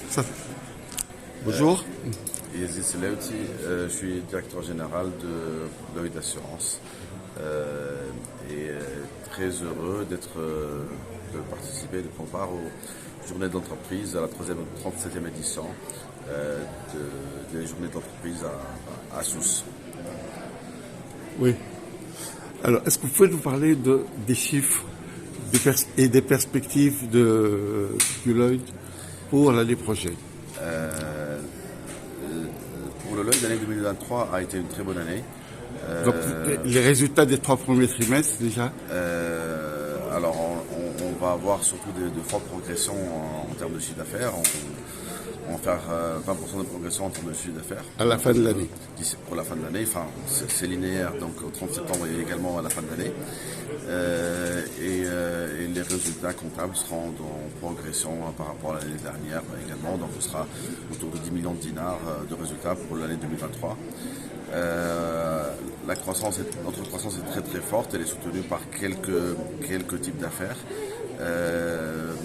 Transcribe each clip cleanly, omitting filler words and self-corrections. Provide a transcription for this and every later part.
Ça- Bonjour. Yazid Selauti, je suis directeur général de Lloyd Assurance et très heureux de participer, de prendre part aux journées d'entreprise, à la 37e édition des journées d'entreprise à Sousse. Oui. Alors, est-ce que vous pouvez nous parler des chiffres et des perspectives du Lloyd pour l'année prochaine? Pour le Lloyd, l'année 2023 a été une très bonne année. Donc, les résultats des 3 premiers trimestres déjà? Alors, on va avoir surtout de fortes progressions en termes de chiffre d'affaires. On va faire 20% de progression en termes de chiffre d'affaires. À la fin de l'année. Pour la fin de l'année, enfin, c'est linéaire, donc au 30 septembre et également à la fin de l'année. Et les résultats comptables seront en progression par rapport à l'année dernière également. Donc, ce sera autour de 10 millions de dinars de résultats pour l'année 2023. Notre croissance est très très forte, elle est soutenue par quelques types d'affaires,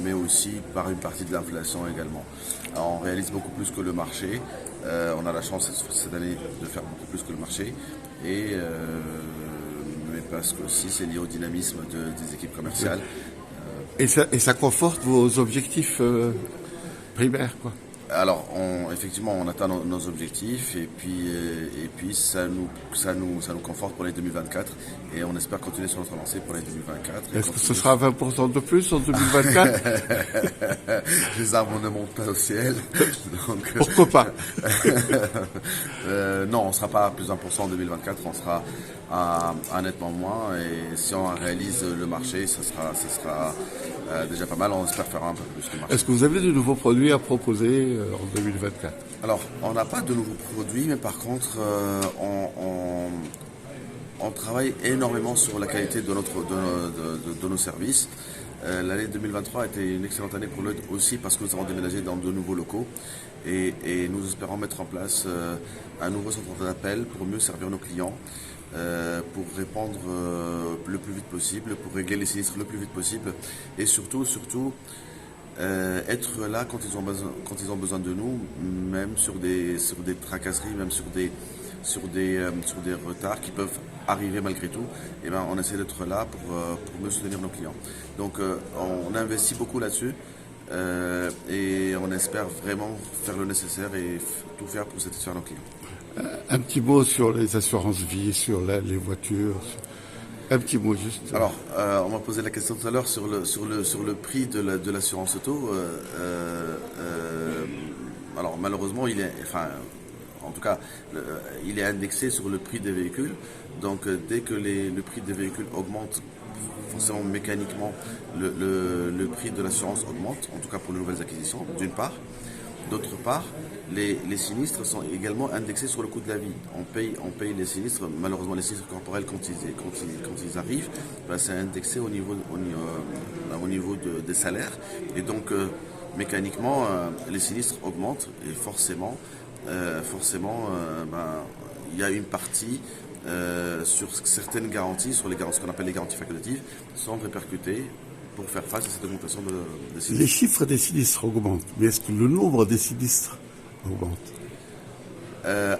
mais aussi par une partie de l'inflation également. Alors, on réalise beaucoup plus que le marché, on a la chance cette année de faire beaucoup plus que le marché, mais parce que aussi c'est lié au dynamisme des équipes commerciales. Et ça conforte vos objectifs primaires, quoi. Alors, effectivement, on atteint nos objectifs et puis ça nous conforte pour les 2024 et on espère continuer sur notre lancée pour les 2024. Est-ce que ce sera 20% de plus en 2024? Les arbres ne montent pas au ciel. Donc, Pourquoi pas? non, on ne sera pas à plus d'1% en 2024, on sera à nettement moins et si on réalise le marché, ce sera déjà pas mal, on espère faire un peu plus que le marché. Est-ce que vous avez de nouveaux produits à proposer en 2024? Alors, on n'a pas de nouveaux produits, mais par contre, on travaille énormément sur la qualité de nos services. L'année 2023 a été une excellente année pour Lloyd aussi parce que nous avons déménagé dans de nouveaux locaux et nous espérons mettre en place un nouveau centre d'appel pour mieux servir nos clients, pour répondre le plus vite possible, pour régler les sinistres le plus vite possible et surtout être là quand ils ont besoin de nous, même sur des tracasseries, même sur des retards qui peuvent arriver malgré tout. Et ben, on essaie d'être là pour mieux soutenir nos clients. Donc on investit beaucoup là-dessus et on espère vraiment faire le nécessaire et tout faire pour satisfaire nos clients. Un petit mot sur les assurances vie, sur les voitures. Un petit mot juste. Alors, on m'a posé la question tout à l'heure sur le prix de l'assurance auto. Alors malheureusement, en tout cas, il est indexé sur le prix des véhicules. Donc dès que le prix des véhicules augmente, forcément mécaniquement, le prix de l'assurance augmente, en tout cas pour les nouvelles acquisitions, d'une part. D'autre part, les sinistres sont également indexés sur le coût de la vie. On paye les sinistres, malheureusement les sinistres corporels quand ils arrivent, ben, c'est indexé au niveau des salaires. Et donc mécaniquement, les sinistres augmentent et forcément, ben, il y a une partie sur certaines garanties, sur ce qu'on appelle les garanties facultatives, sont répercutées pour faire face à cette augmentation de sinistres. Les chiffres des sinistres augmentent, mais est-ce que le nombre des sinistres augmente?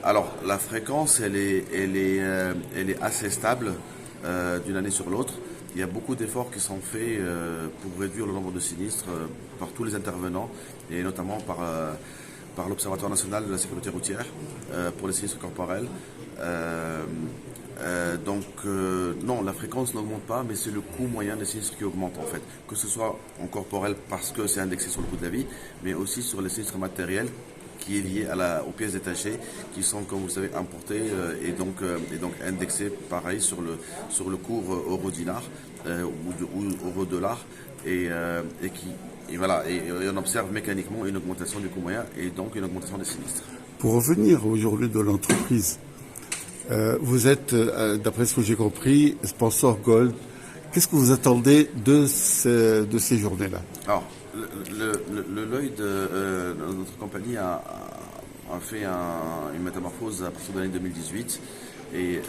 Alors, la fréquence, elle est assez stable d'une année sur l'autre. Il y a beaucoup d'efforts qui sont faits pour réduire le nombre de sinistres par tous les intervenants, et notamment par l'Observatoire national de la sécurité routière pour les sinistres corporels. Non, la fréquence n'augmente pas, mais c'est le coût moyen des sinistres qui augmente en fait. Que ce soit en corporel parce que c'est indexé sur le coût de la vie, mais aussi sur les sinistres matériels qui est lié aux pièces détachées qui sont, comme vous savez, importées et donc indexées pareil sur le cours euro-dinar ou euro-dollar et on observe mécaniquement une augmentation du coût moyen et donc une augmentation des sinistres. Pour revenir aujourd'hui de l'entreprise, vous êtes, d'après ce que j'ai compris, sponsor Gold. Qu'est-ce que vous attendez de ces journées-là? Alors, le Lloyd, notre compagnie a fait une métamorphose à partir de l'année 2018 et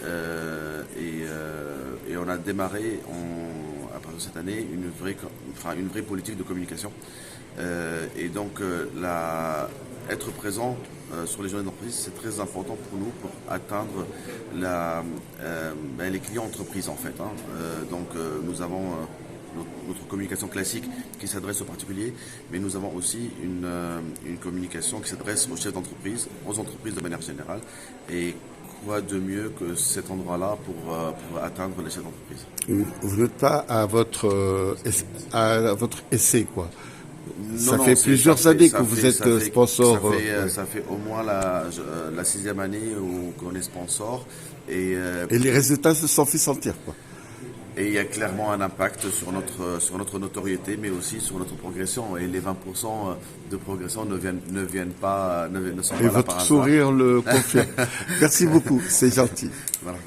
on a démarré à partir de cette année, une vraie politique de communication. Et donc, être présent sur les journées d'entreprise, c'est très important pour nous pour atteindre les clients entreprises en fait. Donc, nous avons notre communication classique qui s'adresse aux particuliers, mais nous avons aussi une communication qui s'adresse aux chefs d'entreprise, aux entreprises de manière générale. Et quoi de mieux que cet endroit-là pour atteindre les chefs d'entreprise. Vous n'êtes pas à votre essai, quoi. Ça Non, fait plusieurs années que vous êtes sponsor. Ça fait au moins la 6e année où qu'on est sponsor. Et les résultats se sont fait sentir, quoi. Et il y a clairement un impact sur notre notoriété, mais aussi sur notre progression. Et les 20% de progression ne sont pas là par hasard. Et votre sourire le confirme. Merci beaucoup, c'est gentil. Voilà.